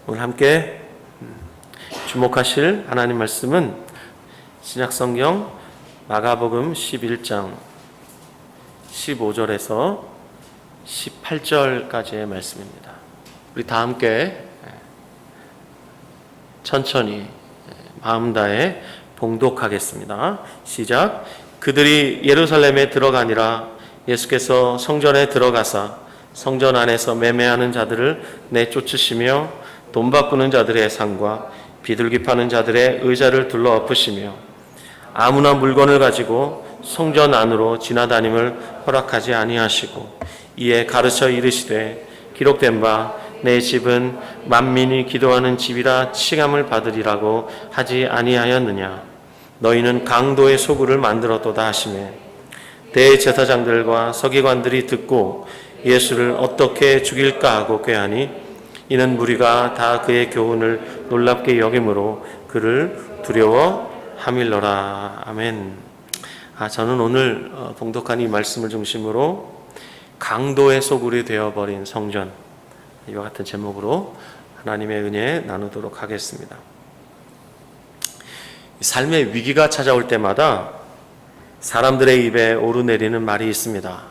오늘 함께 주목하실 하나님 말씀은 신약성경 마가복음 11장 15절에서 18절까지의 말씀입니다. 우리 다 함께 천천히 마음 다해 봉독하겠습니다. 시작. 그들이 예루살렘에 들어가니라. 예수께서 성전에 들어가사 성전 안에서 매매하는 자들을 내쫓으시며 돈 바꾸는 자들의 상과 비둘기 파는 자들의 의자를 둘러 엎으시며 아무나 물건을 가지고 성전 안으로 지나다님을 허락하지 아니하시고 이에 가르쳐 이르시되 기록된 바 내 집은 만민이 기도하는 집이라 칭함을 받으리라고 하지 아니하였느냐. 너희는 강도의 소굴을 만들었도다 하시매 대제사장들과 서기관들이 듣고 예수를 어떻게 죽일까 하고 꾀하니 이는 무리가 다 그의 교훈을 놀랍게 여김으로 그를 두려워함일러라. 아멘. 저는 오늘 봉독한 이 말씀을 중심으로 강도의 소굴이 되어버린 성전, 이와 같은 제목으로 하나님의 은혜 나누도록 하겠습니다. 삶의 위기가 찾아올 때마다 사람들의 입에 오르내리는 말이 있습니다.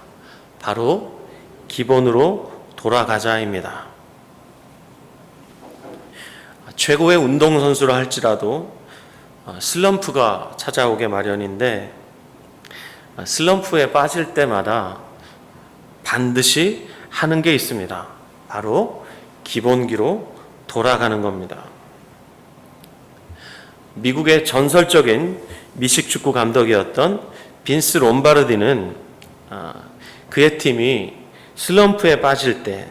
바로 기본으로 돌아가자입니다. 최고의 운동선수라 할지라도 슬럼프가 찾아오게 마련인데 슬럼프에 빠질 때마다 반드시 하는 게 있습니다. 바로 기본기로 돌아가는 겁니다. 미국의 전설적인 미식축구 감독이었던 빈스 롬바르디는 그의 팀이 슬럼프에 빠질 때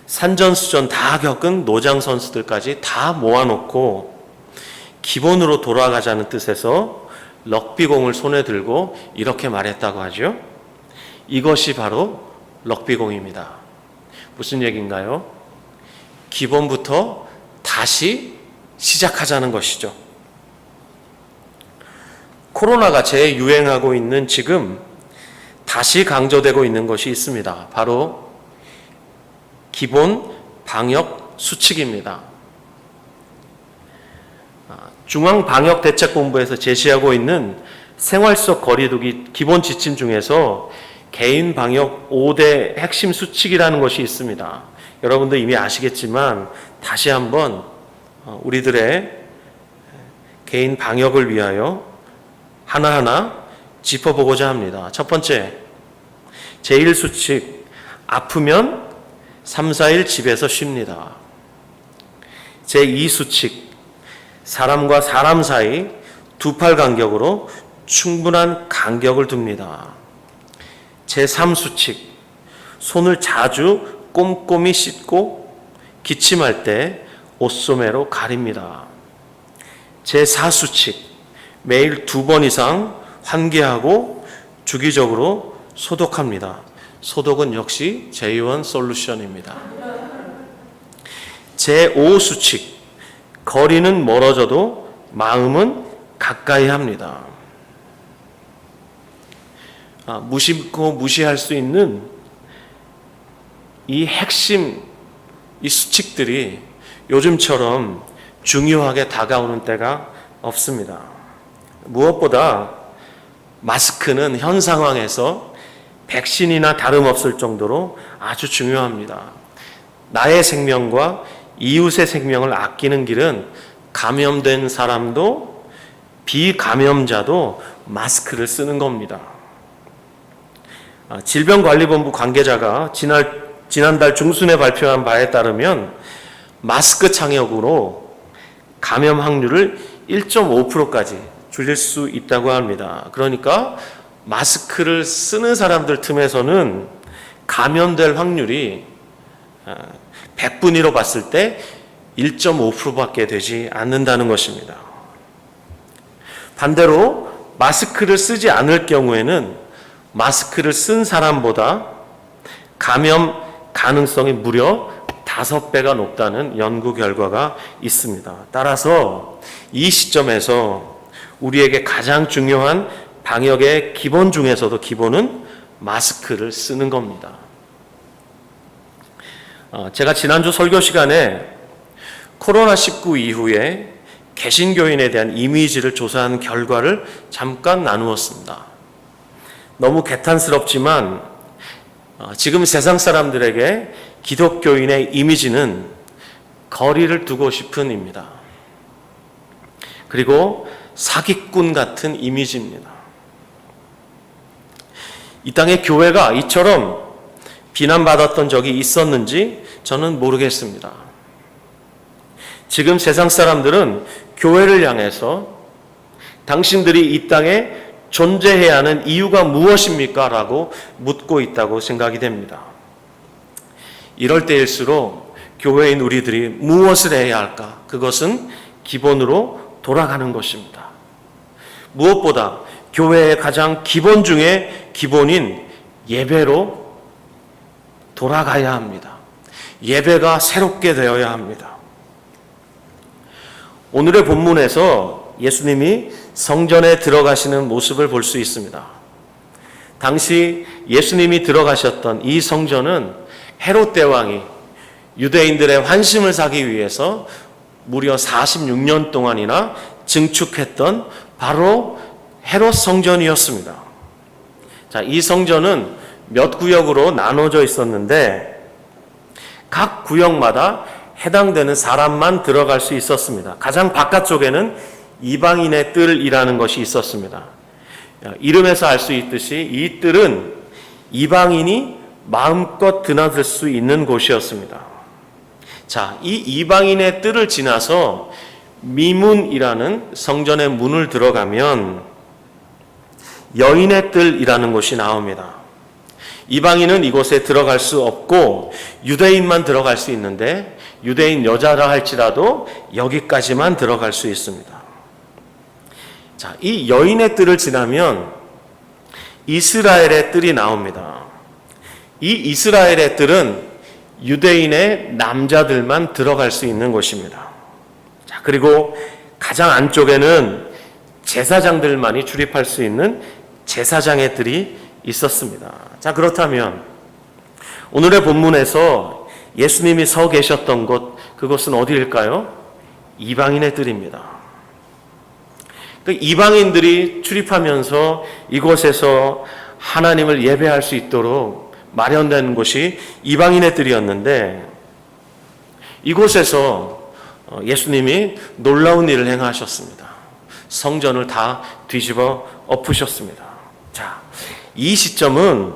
산전수전 다 겪은 노장 선수들까지 다 모아놓고 기본으로 돌아가자는 뜻에서 럭비공을 손에 들고 이렇게 말했다고 하죠. 이것이 바로 럭비공입니다. 무슨 얘기인가요? 기본부터 다시 시작하자는 것이죠. 코로나가 재유행하고 있는 지금 다시 강조되고 있는 것이 있습니다. 바로 기본 방역 수칙입니다. 중앙방역대책본부에서 제시하고 있는 생활 속 거리두기 기본 지침 중에서 개인 방역 5대 핵심 수칙이라는 것이 있습니다. 여러분도 이미 아시겠지만 다시 한번 우리들의 개인 방역을 위하여 하나하나 짚어보고자 합니다. 첫 번째, 제1수칙, 아프면 3, 4일 집에서 쉽니다. 제2수칙, 사람과 사람 사이 2팔 간격으로 충분한 간격을 둡니다. 제3수칙, 손을 자주 꼼꼼히 씻고 기침할 때 옷소매로 가립니다. 제4수칙, 매일 2번 이상 환기하고 주기적으로 소독합니다. 소독은 역시 제1 솔루션입니다. 제5수칙, 거리는 멀어져도 마음은 가까이 합니다. 무심코 무시할 수 있는 이 핵심, 이 수칙들이 요즘처럼 중요하게 다가오는 때가 없습니다. 무엇보다 마스크는 현 상황에서 백신이나 다름없을 정도로 아주 중요합니다. 나의 생명과 이웃의 생명을 아끼는 길은 감염된 사람도 비감염자도 마스크를 쓰는 겁니다. 질병관리본부 관계자가 지난달 중순에 발표한 바에 따르면 마스크 착용으로 감염 확률을 1.5%까지 줄일 수 있다고 합니다. 그러니까 마스크를 쓰는 사람들 틈에서는 감염될 확률이 100분위로 봤을 때 1.5%밖에 되지 않는다는 것입니다. 반대로 마스크를 쓰지 않을 경우에는 마스크를 쓴 사람보다 감염 가능성이 무려 5배가 높다는 연구 결과가 있습니다. 따라서 이 시점에서 우리에게 가장 중요한 방역의 기본 중에서도 기본은 마스크를 쓰는 겁니다. 제가 지난주 설교 시간에 코로나19 이후에 개신교인에 대한 이미지를 조사한 결과를 잠깐 나누었습니다. 너무 개탄스럽지만 지금 세상 사람들에게 기독교인의 이미지는 거리를 두고 싶은입니다. 그리고 사기꾼 같은 이미지입니다. 이 땅의 교회가 이처럼 비난받았던 적이 있었는지 저는 모르겠습니다. 지금 세상 사람들은 교회를 향해서 당신들이 이 땅에 존재해야 하는 이유가 무엇입니까? 라고 묻고 있다고 생각이 됩니다. 이럴 때일수록 교회인 우리들이 무엇을 해야 할까? 그것은 기본으로 돌아가는 것입니다. 무엇보다 교회의 가장 기본 중에 기본인 예배로 돌아가야 합니다. 예배가 새롭게 되어야 합니다. 오늘의 본문에서 예수님이 성전에 들어가시는 모습을 볼 수 있습니다. 당시 예수님이 들어가셨던 이 성전은 헤롯 대왕이 유대인들의 환심을 사기 위해서 무려 46년 동안이나 증축했던 바로 헤롯 성전이었습니다. 자, 이 성전은 몇 구역으로 나눠져 있었는데 각 구역마다 해당되는 사람만 들어갈 수 있었습니다. 가장 바깥쪽에는 이방인의 뜰이라는 것이 있었습니다. 이름에서 알 수 있듯이 이 뜰은 이방인이 마음껏 드나들 수 있는 곳이었습니다. 자, 이 이방인의 뜰을 지나서 미문이라는 성전의 문을 들어가면 여인의 뜰이라는 곳이 나옵니다. 이방인은 이곳에 들어갈 수 없고 유대인만 들어갈 수 있는데 유대인 여자라 할지라도 여기까지만 들어갈 수 있습니다. 자, 이 여인의 뜰을 지나면 이스라엘의 뜰이 나옵니다. 이 이스라엘의 뜰은 유대인의 남자들만 들어갈 수 있는 곳입니다. 자, 그리고 가장 안쪽에는 제사장들만이 출입할 수 있는 제사장의 뜰이 있었습니다. 자, 그렇다면 오늘의 본문에서 예수님이 서 계셨던 곳, 그곳은 어디일까요? 이방인의 뜰입니다. 이방인들이 출입하면서 이곳에서 하나님을 예배할 수 있도록 마련된 곳이 이방인의 뜰이었는데 이곳에서 예수님이 놀라운 일을 행하셨습니다. 성전을 다 뒤집어 엎으셨습니다. 자, 이 시점은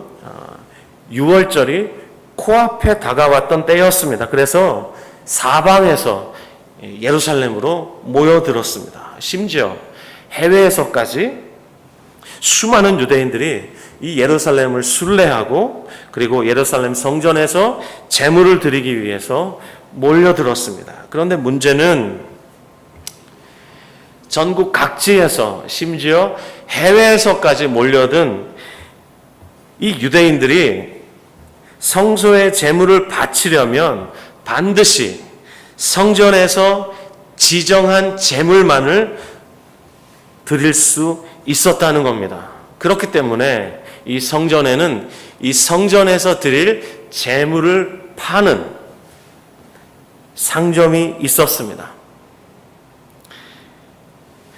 유월절이 코앞에 다가왔던 때였습니다. 그래서 사방에서 예루살렘으로 모여들었습니다. 심지어 해외에서까지 수많은 유대인들이 이 예루살렘을 순례하고 그리고 예루살렘 성전에서 제물을 드리기 위해서 몰려들었습니다. 그런데 문제는 전국 각지에서 심지어 해외에서까지 몰려든 이 유대인들이 성소에 제물을 바치려면 반드시 성전에서 지정한 제물만을 드릴 수 있었다는 겁니다. 그렇기 때문에 이 성전에는 이 성전에서 드릴 제물을 파는 상점이 있었습니다.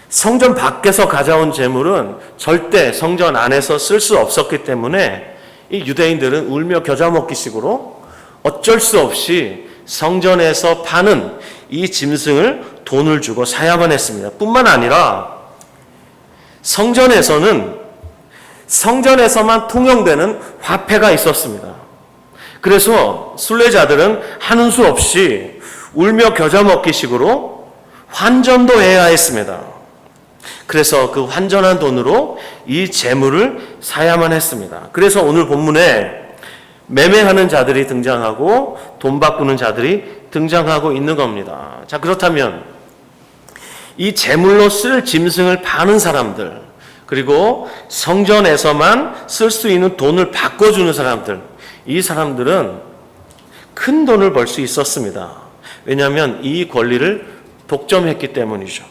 성전 밖에서 가져온 제물은 절대 성전 안에서 쓸 수 없었기 때문에 이 유대인들은 울며 겨자 먹기식으로 어쩔 수 없이 성전에서 파는 이 짐승을 돈을 주고 사야만 했습니다. 뿐만 아니라 성전에서만 통용되는 화폐가 있었습니다. 그래서 순례자들은 하는 수 없이 울며 겨자 먹기식으로 환전도 해야 했습니다. 그래서 그 환전한 돈으로 이 재물을 사야만 했습니다. 그래서 오늘 본문에 매매하는 자들이 등장하고 돈 바꾸는 자들이 등장하고 있는 겁니다. 자, 그렇다면 이 재물로 쓸 짐승을 파는 사람들, 그리고 성전에서만 쓸 수 있는 돈을 바꿔주는 사람들, 이 사람들은 큰 돈을 벌 수 있었습니다. 왜냐하면 이 권리를 독점했기 때문이죠.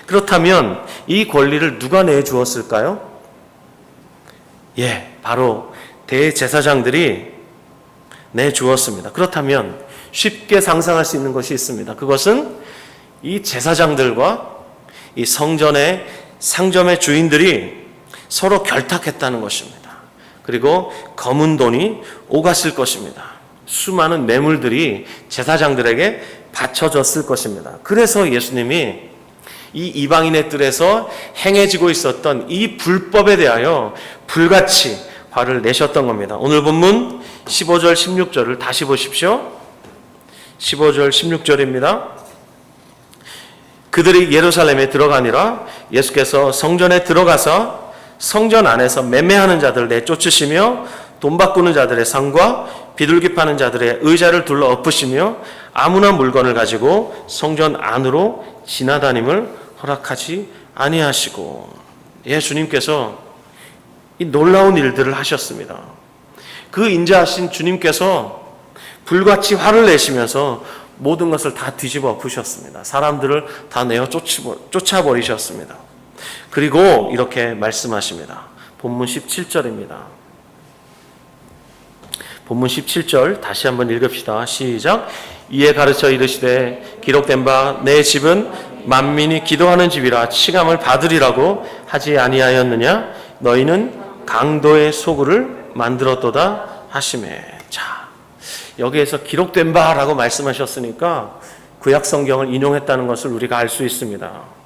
그렇다면 이 권리를 누가 내주었을까요? 바로 대제사장들이 내주었습니다. 그렇다면 쉽게 상상할 수 있는 것이 있습니다. 그것은 이 제사장들과 이 성전의 상점의 주인들이 서로 결탁했다는 것입니다. 그리고 검은 돈이 오갔을 것입니다. 수많은 매물들이 제사장들에게 바쳐졌을 것입니다. 그래서 예수님이 이 이방인의 뜰에서 행해지고 있었던 이 불법에 대하여 불같이 화를 내셨던 겁니다. 오늘 본문 15절 16절을 다시 보십시오. 15절 16절입니다. 그들이 예루살렘에 들어가니라 예수께서 성전에 들어가서 성전 안에서 매매하는 자들을 내쫓으시며 돈 바꾸는 자들의 상과 비둘기 파는 자들의 의자를 둘러 엎으시며 아무나 물건을 가지고 성전 안으로 지나다님을 허락하지 아니하시고, 주님께서 이 놀라운 일들을 하셨습니다. 그 인자하신 주님께서 불같이 화를 내시면서 모든 것을 다 뒤집어 엎으셨습니다. 사람들을 다 내어 쫓아버리셨습니다. 그리고 이렇게 말씀하십니다. 본문 17절입니다. 본문 17절 다시 한번 읽읍시다. 시작. 이에 가르쳐 이르시되 기록된 바 내 집은 만민이 기도하는 집이라 칭함을 받으리라고 하지 아니하였느냐? 너희는 강도의 소굴을 만들었도다 하시매. 자, 여기에서 기록된 바라고 말씀하셨으니까 구약 성경을 인용했다는 것을 우리가 알 수 있습니다.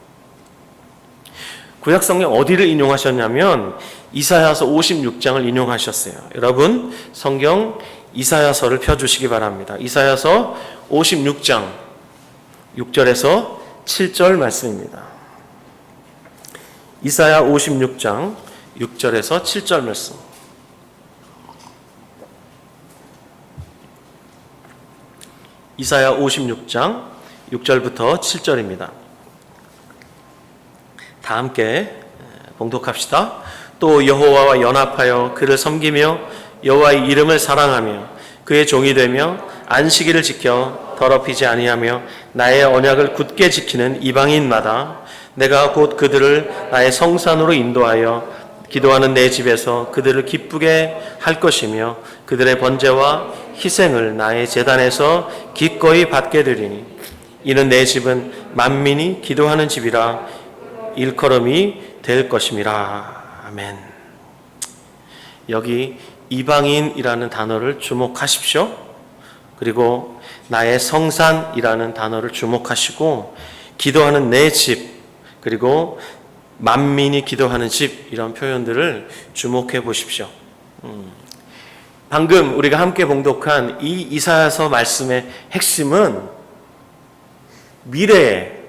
구약 성경 어디를 인용하셨냐면 이사야서 56장을 인용하셨어요. 여러분 성경 이사야서를 펴주시기 바랍니다. 이사야서 56장 6절에서 7절 말씀입니다. 이사야 56장 6절에서 7절 말씀. 이사야 56장 6절부터 7절입니다. 다 함께 봉독합시다. 또 여호와와 연합하여 그를 섬기며 여호와의 이름을 사랑하며 그의 종이 되며 안식일을 지켜 더럽히지 아니하며 나의 언약을 굳게 지키는 이방인마다 내가 곧 그들을 나의 성산으로 인도하여 기도하는 내 집에서 그들을 기쁘게 할 것이며 그들의 번제와 희생을 나의 제단에서 기꺼이 받게 되리니 이는 내 집은 만민이 기도하는 집이라 일컬음이 될 것임이라. 아멘. 여기 이방인이라는 단어를 주목하십시오. 그리고 나의 성산이라는 단어를 주목하시고 기도하는 내 집, 그리고 만민이 기도하는 집, 이런 표현들을 주목해 보십시오. 방금 우리가 함께 봉독한 이 이사야서 말씀의 핵심은 미래에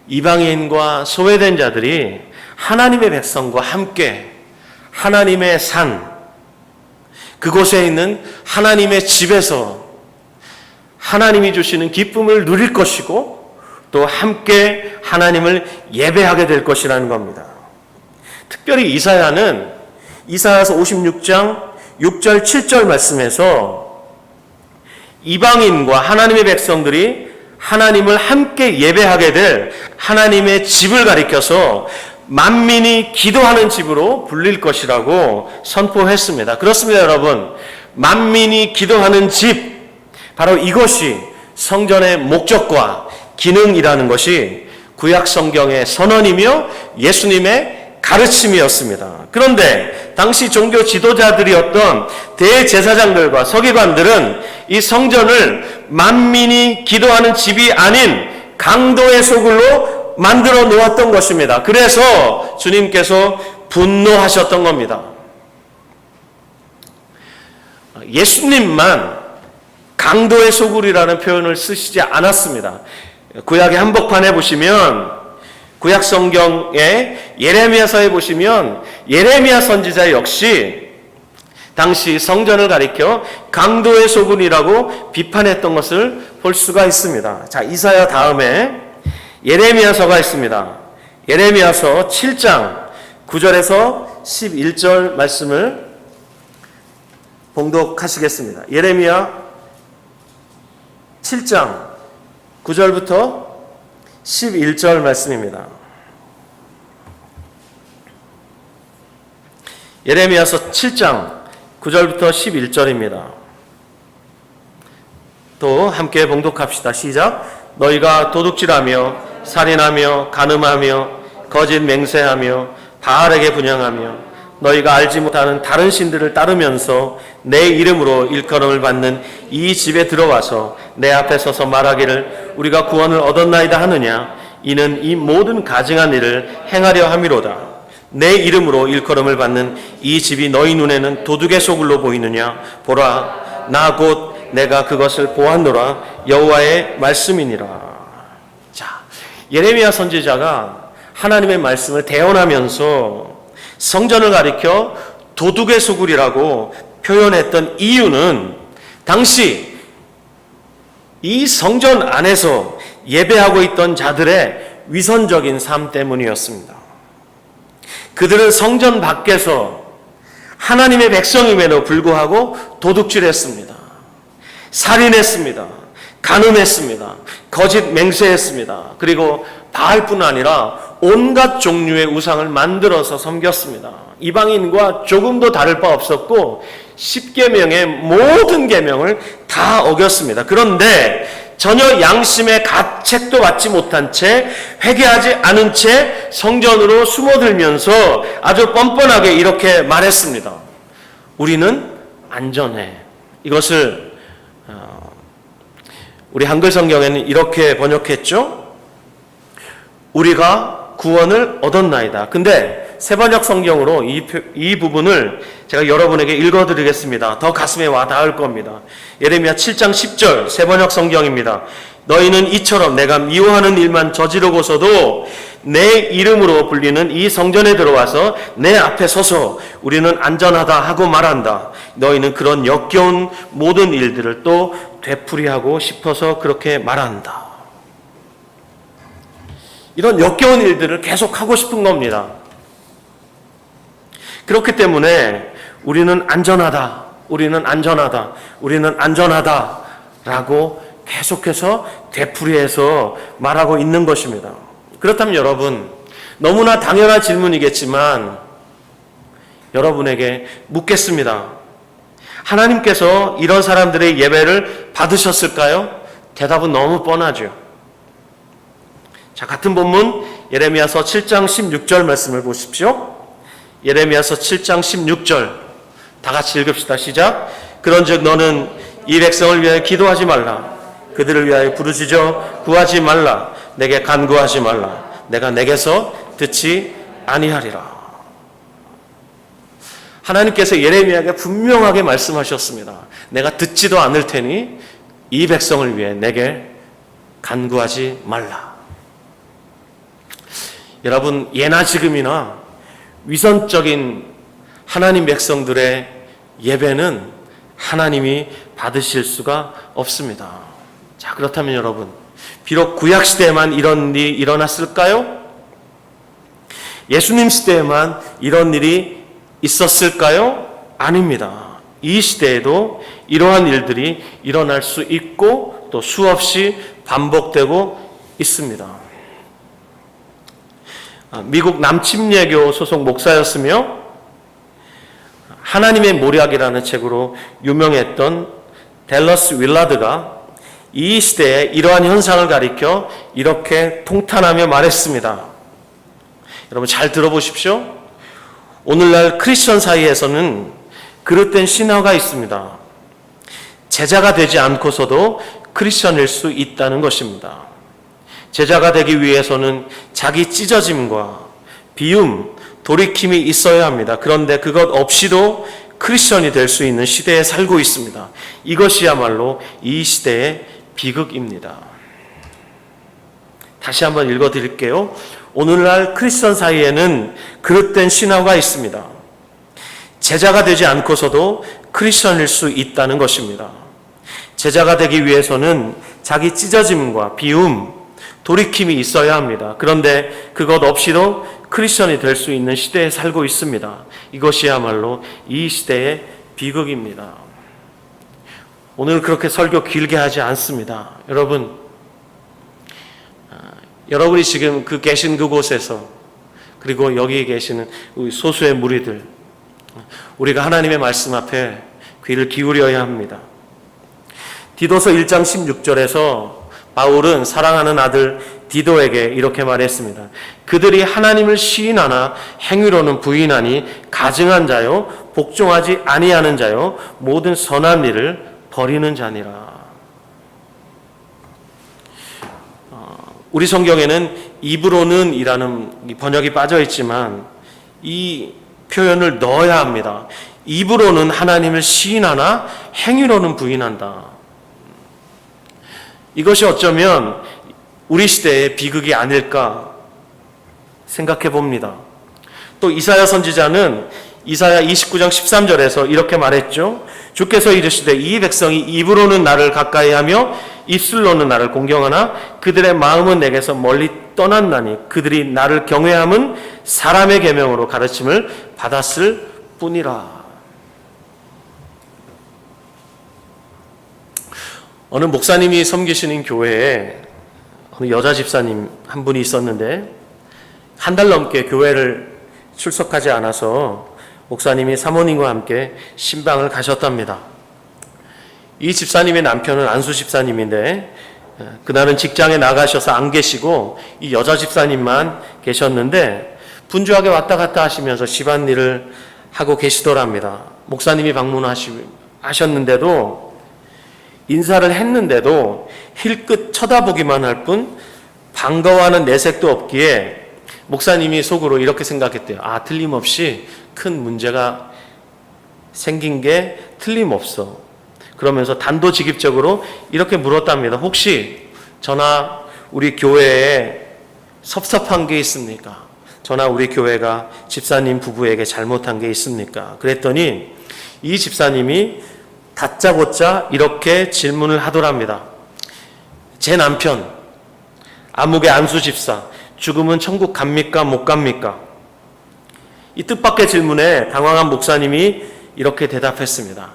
이방인과 소외된 자들이 하나님의 백성과 함께 하나님의 산, 그곳에 있는 하나님의 집에서 하나님이 주시는 기쁨을 누릴 것이고 또 함께 하나님을 예배하게 될 것이라는 겁니다. 특별히 이사야는 이사야서 56장 6절 7절 말씀에서 이방인과 하나님의 백성들이 하나님을 함께 예배하게 될 하나님의 집을 가리켜서 만민이 기도하는 집으로 불릴 것이라고 선포했습니다. 그렇습니다, 여러분. 만민이 기도하는 집, 바로 이것이 성전의 목적과 기능이라는 것이 구약 성경의 선언이며 예수님의 가르침이었습니다. 그런데 당시 종교 지도자들이었던 대제사장들과 서기관들은 이 성전을 만민이 기도하는 집이 아닌 강도의 소굴로 만들어 놓았던 것입니다. 그래서 주님께서 분노하셨던 겁니다. 예수님만 강도의 소굴이라는 표현을 쓰시지 않았습니다. 구약의 한복판에 보시면, 구약 성경의 예레미야서에 보시면 예레미야 선지자 역시 당시 성전을 가리켜 강도의 소굴이라고 비판했던 것을 볼 수가 있습니다. 자, 이사야 다음에 예레미야서가 있습니다. 예레미야서 7장 9절에서 11절 말씀을 봉독하시겠습니다. 예레미야 7장 9절부터 11절 말씀입니다. 예레미야서 7장 9절부터 11절입니다. 또 함께 봉독합시다. 시작. 너희가 도둑질하며 살인하며 간음하며 거짓 맹세하며 바알에게 분향하며 너희가 알지 못하는 다른 신들을 따르면서 내 이름으로 일컬음을 받는 이 집에 들어와서 내 앞에 서서 말하기를 우리가 구원을 얻었나이다 하느냐. 이는 이 모든 가증한 일을 행하려 함이로다. 내 이름으로 일컬음을 받는 이 집이 너희 눈에는 도둑의 소굴로 보이느냐. 보라, 나 곧 내가 그것을 보았노라. 여호와의 말씀이니라. 자, 예레미야 선지자가 하나님의 말씀을 대언하면서 성전을 가리켜 도둑의 소굴이라고 표현했던 이유는 당시 이 성전 안에서 예배하고 있던 자들의 위선적인 삶 때문이었습니다. 그들은 성전 밖에서 하나님의 백성임에도 불구하고 도둑질했습니다. 살인했습니다. 간음했습니다. 거짓 맹세했습니다. 그리고 바알뿐 아니라 온갖 종류의 우상을 만들어서 섬겼습니다. 이방인과 조금도 다를 바 없었고 10계명의 모든 계명을 다 어겼습니다. 그런데 전혀 양심의 가책도 받지 못한 채 회개하지 않은 채 성전으로 숨어들면서 아주 뻔뻔하게 이렇게 말했습니다. 우리는 안전해. 이것을 우리 한글 성경에는 이렇게 번역했죠. 우리가 구원을 얻었나이다. 근데 세번역 성경으로 이 부분을 제가 여러분에게 읽어드리겠습니다. 더 가슴에 와 닿을 겁니다. 예레미야 7장 10절 세번역 성경입니다. 너희는 이처럼 내가 미워하는 일만 저지르고서도 내 이름으로 불리는 이 성전에 들어와서 내 앞에 서서 우리는 안전하다 하고 말한다. 너희는 그런 역겨운 모든 일들을 또 되풀이하고 싶어서 그렇게 말한다. 이런 역겨운 일들을 계속 하고 싶은 겁니다. 그렇기 때문에 우리는 안전하다, 우리는 안전하다, 우리는 안전하다 라고 계속해서 되풀이해서 말하고 있는 것입니다. 그렇다면 여러분, 너무나 당연한 질문이겠지만 여러분에게 묻겠습니다. 하나님께서 이런 사람들의 예배를 받으셨을까요? 대답은 너무 뻔하죠. 자, 같은 본문 예레미야서 7장 16절 말씀을 보십시오. 예레미야서 7장 16절 다 같이 읽읍시다. 시작. 그런즉 너는 이 백성을 위하여 기도하지 말라. 그들을 위하여 부르짖어 구하지 말라. 내게 간구하지 말라. 내가 내게서 듣지 아니하리라. 하나님께서 예레미야에게 분명하게 말씀하셨습니다. 내가 듣지도 않을 테니 이 백성을 위해 내게 간구하지 말라. 여러분, 예나 지금이나 위선적인 하나님 백성들의 예배는 하나님이 받으실 수가 없습니다. 자, 그렇다면 여러분, 비록 구약시대에만 이런 일이 일어났을까요? 예수님 시대에만 이런 일이 있었을까요? 아닙니다. 이 시대에도 이러한 일들이 일어날 수 있고 또 수없이 반복되고 있습니다. 미국 남침례교 소속 목사였으며 하나님의 모략이라는 책으로 유명했던 댈러스 윌라드가 이 시대에 이러한 현상을 가리켜 이렇게 통탄하며 말했습니다. 여러분 잘 들어보십시오. 오늘날 크리스천 사이에서는 그릇된 신화가 있습니다. 제자가 되지 않고서도 크리스천일 수 있다는 것입니다. 제자가 되기 위해서는 자기 찢어짐과 비움, 돌이킴이 있어야 합니다. 그런데 그것 없이도 크리스천이 될 수 있는 시대에 살고 있습니다. 이것이야말로 이 시대의 비극입니다. 다시 한번 읽어드릴게요. 오늘날 크리스천 사이에는 그릇된 신화가 있습니다. 제자가 되지 않고서도 크리스천일 수 있다는 것입니다. 제자가 되기 위해서는 자기 찢어짐과 비움, 돌이킴이 있어야 합니다. 그런데 그것 없이도 크리스천이 될 수 있는 시대에 살고 있습니다. 이것이야말로 이 시대의 비극입니다. 오늘 그렇게 설교 길게 하지 않습니다. 여러분이 지금 계신 그곳에서 그리고 여기 계시는 우리 소수의 무리들, 우리가 하나님의 말씀 앞에 귀를 기울여야 합니다. 디도서 1장 16절에서 바울은 사랑하는 아들 디도에게 이렇게 말했습니다. 그들이 하나님을 시인하나 행위로는 부인하니 가증한 자요 복종하지 아니하는 자요 모든 선한 일을 버리는 자니라. 우리 성경에는 입으로는 이라는 번역이 빠져 있지만 이 표현을 넣어야 합니다. 입으로는 하나님을 시인하나 행위로는 부인한다. 이것이 어쩌면 우리 시대의 비극이 아닐까 생각해 봅니다. 또 이사야 선지자는 이사야 29장 13절에서 이렇게 말했죠. 주께서 이르시되 이 백성이 입으로는 나를 가까이하며 입술로는 나를 공경하나 그들의 마음은 내게서 멀리 떠났나니 그들이 나를 경외함은 사람의 계명으로 가르침을 받았을 뿐이라. 어느 목사님이 섬기시는 교회에 어느 여자 집사님 한 분이 있었는데 한 달 넘게 교회를 출석하지 않아서 목사님이 사모님과 함께 신방을 가셨답니다. 이 집사님의 남편은 안수 집사님인데 그날은 직장에 나가셔서 안 계시고 이 여자 집사님만 계셨는데 분주하게 왔다 갔다 하시면서 집안일을 하고 계시더랍니다. 목사님이 방문하셨는데도 인사를 했는데도 힐끗 쳐다보기만 할 뿐 반가워하는 내색도 없기에 목사님이 속으로 이렇게 생각했대요. 아, 틀림없이 큰 문제가 생긴 게 틀림없어. 그러면서 단도직입적으로 이렇게 물었답니다. 혹시 저나 우리 교회에 섭섭한 게 있습니까? 저나 우리 교회가 집사님 부부에게 잘못한 게 있습니까? 그랬더니 이 집사님이 다짜고짜 이렇게 질문을 하더랍니다. 제 남편 암흑의 안수 집사 죽으면 천국 갑니까 못 갑니까? 이 뜻밖의 질문에 당황한 목사님이 이렇게 대답했습니다.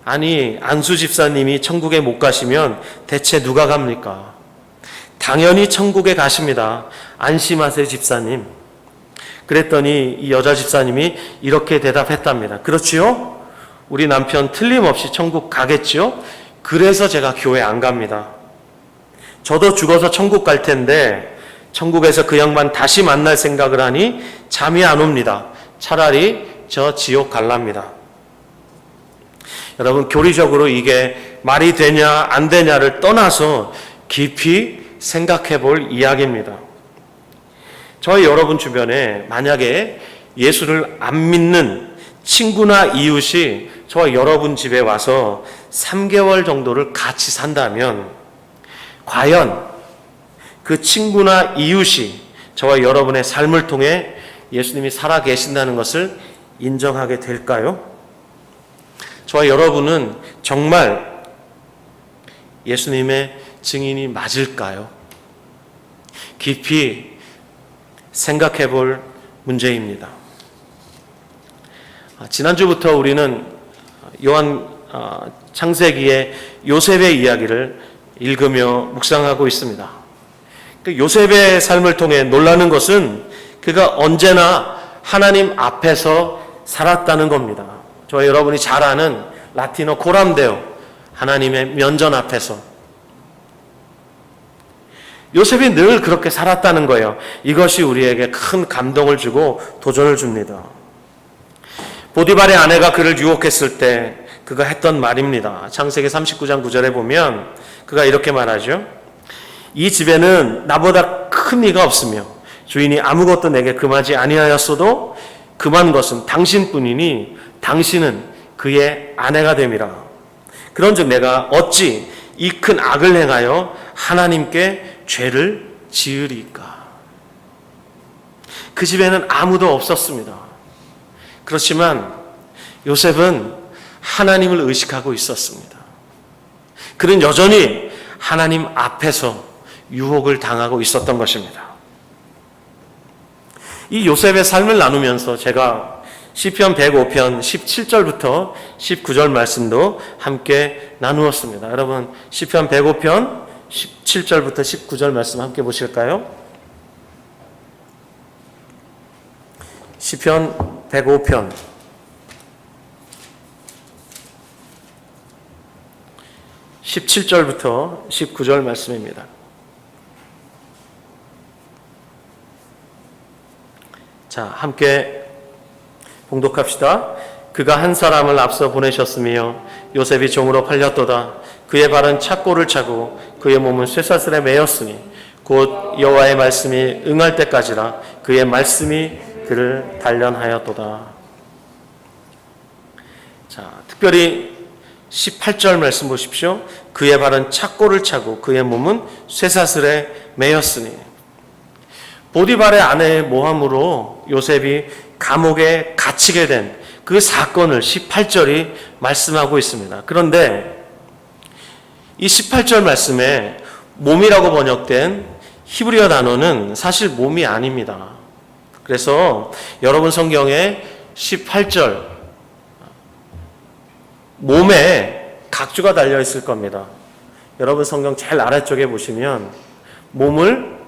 아니, 안수 집사님이 천국에 못 가시면 대체 누가 갑니까? 당연히 천국에 가십니다. 안심하세요, 집사님. 그랬더니 이 여자 집사님이 이렇게 대답했답니다. 그렇지요? 우리 남편 틀림없이 천국 가겠죠? 그래서 제가 교회 안 갑니다. 저도 죽어서 천국 갈 텐데 천국에서 그 양반 다시 만날 생각을 하니 잠이 안 옵니다. 차라리 저 지옥 갈랍니다. 여러분, 교리적으로 이게 말이 되냐 안 되냐를 떠나서 깊이 생각해 볼 이야기입니다. 저희 여러분 주변에 만약에 예수를 안 믿는 친구나 이웃이 저와 여러분 집에 와서 3개월 정도를 같이 산다면 과연 그 친구나 이웃이 저와 여러분의 삶을 통해 예수님이 살아 계신다는 것을 인정하게 될까요? 저와 여러분은 정말 예수님의 증인이 맞을까요? 깊이 생각해 볼 문제입니다. 지난주부터 우리는 요한 창세기의 요셉의 이야기를 읽으며 묵상하고 있습니다. 요셉의 삶을 통해 놀라는 것은 그가 언제나 하나님 앞에서 살았다는 겁니다. 저와 여러분이 잘 아는 라틴어 코람데오, 하나님의 면전 앞에서. 요셉이 늘 그렇게 살았다는 거예요. 이것이 우리에게 큰 감동을 주고 도전을 줍니다. 보디발의 아내가 그를 유혹했을 때 그가 했던 말입니다. 창세기 39장 9절에 보면 그가 이렇게 말하죠. 이 집에는 나보다 큰 이가 없으며 주인이 아무것도 내게 금하지 아니하였어도 금한 것은 당신뿐이니 당신은 그의 아내가 됨이라. 그런즉 내가 어찌 이 큰 악을 행하여 하나님께 죄를 지으리까. 그 집에는 아무도 없었습니다. 그렇지만 요셉은 하나님을 의식하고 있었습니다. 그는 여전히 하나님 앞에서 유혹을 당하고 있었던 것입니다. 이 요셉의 삶을 나누면서 제가 시편 105편 17절부터 19절 말씀도 함께 나누었습니다. 여러분, 시편 105편 17절부터 19절 말씀 함께 보실까요? 시편 105편 17절부터 19절 말씀입니다. 자, 함께 봉독합시다. 그가 한 사람을 앞서 보내셨으며 요셉이 종으로 팔렸도다. 그의 발은 착고를 차고 그의 몸은 쇠사슬에 매였으니 곧 여호와의 말씀이 응할 때까지라. 그의 말씀이 그를 단련하였도다. 자, 특별히 18절 말씀 보십시오. 그의 발은 착고를 차고 그의 몸은 쇠사슬에 매였으니. 보디발의 아내의 모함으로 요셉이 감옥에 갇히게 된 그 사건을 18절이 말씀하고 있습니다. 그런데 이 18절 말씀에 몸이라고 번역된 히브리어 단어는 사실 몸이 아닙니다. 그래서 여러분 성경에 18절 몸에 각주가 달려 있을 겁니다. 여러분 성경 제일 아래쪽에 보시면 몸을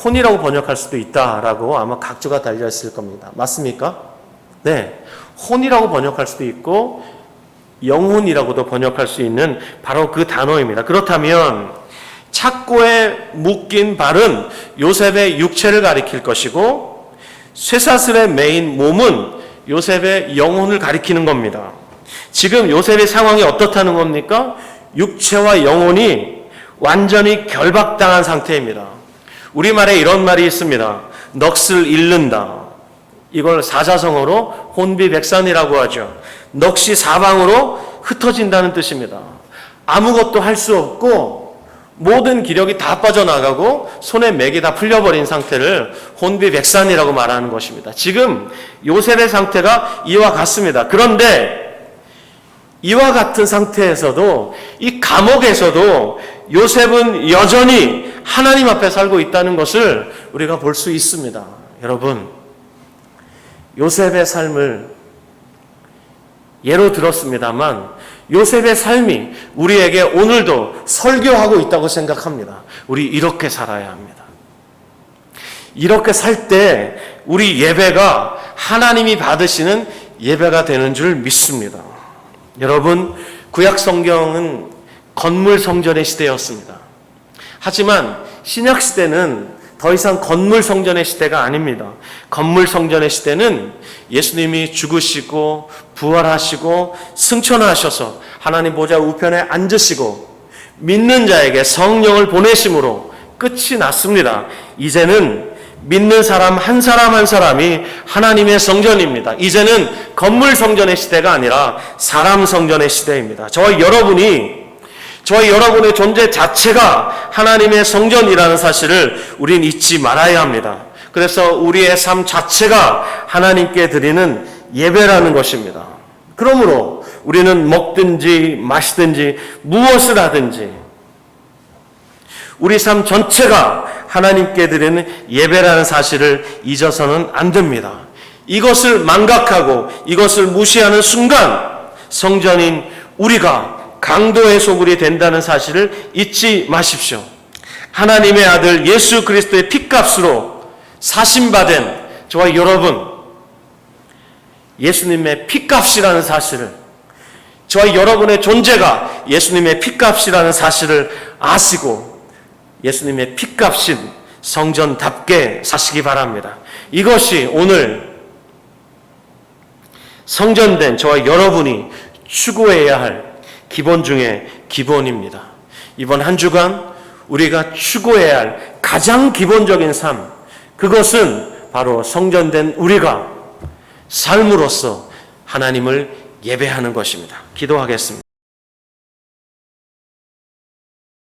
혼이라고 번역할 수도 있다라고 아마 각주가 달려 있을 겁니다. 맞습니까? 네. 혼이라고 번역할 수도 있고 영혼이라고도 번역할 수 있는 바로 그 단어입니다. 그렇다면 착고에 묶인 발은 요셉의 육체를 가리킬 것이고 쇠사슬에 매인 몸은 요셉의 영혼을 가리키는 겁니다. 지금 요셉의 상황이 어떻다는 겁니까? 육체와 영혼이 완전히 결박당한 상태입니다. 우리말에 이런 말이 있습니다. 넋을 잃는다. 이걸 사자성어로 혼비백산이라고 하죠. 넋이 사방으로 흩어진다는 뜻입니다. 아무것도 할 수 없고 모든 기력이 다 빠져나가고 손에 맥이 다 풀려버린 상태를 혼비백산이라고 말하는 것입니다. 지금 요셉의 상태가 이와 같습니다. 그런데 이와 같은 상태에서도 이 감옥에서도 요셉은 여전히 하나님 앞에 살고 있다는 것을 우리가 볼 수 있습니다. 여러분, 요셉의 삶을 예로 들었습니다만 요셉의 삶이 우리에게 오늘도 설교하고 있다고 생각합니다. 우리 이렇게 살아야 합니다. 이렇게 살 때 우리 예배가 하나님이 받으시는 예배가 되는 줄 믿습니다. 여러분, 구약 성경은 건물 성전의 시대였습니다. 하지만 신약 시대는 더 이상 건물 성전의 시대가 아닙니다. 건물 성전의 시대는 예수님이 죽으시고 부활하시고 승천하셔서 하나님 보좌 우편에 앉으시고 믿는 자에게 성령을 보내심으로 끝이 났습니다. 이제는 믿는 사람 한 사람이 하나님의 성전입니다. 이제는 건물 성전의 시대가 아니라 사람 성전의 시대입니다. 저와 여러분의 존재 자체가 하나님의 성전이라는 사실을 우린 잊지 말아야 합니다. 그래서 우리의 삶 자체가 하나님께 드리는 예배라는 것입니다. 그러므로 우리는 먹든지 마시든지 무엇을 하든지 우리 삶 전체가 하나님께 드리는 예배라는 사실을 잊어서는 안 됩니다. 이것을 망각하고 이것을 무시하는 순간 성전인 우리가 강도의 소굴이 된다는 사실을 잊지 마십시오. 하나님의 아들 예수 그리스도의 피값으로 사심받은 저와 여러분, 예수님의 피값이라는 사실을, 저와 여러분의 존재가 예수님의 피값이라는 사실을 아시고 예수님의 피값인 성전답게 사시기 바랍니다. 이것이 오늘 성전된 저와 여러분이 추구해야 할 기본 중에 기본입니다. 이번 한 주간 우리가 추구해야 할 가장 기본적인 삶, 그것은 바로 성전된 우리가 삶으로서 하나님을 예배하는 것입니다. 기도하겠습니다.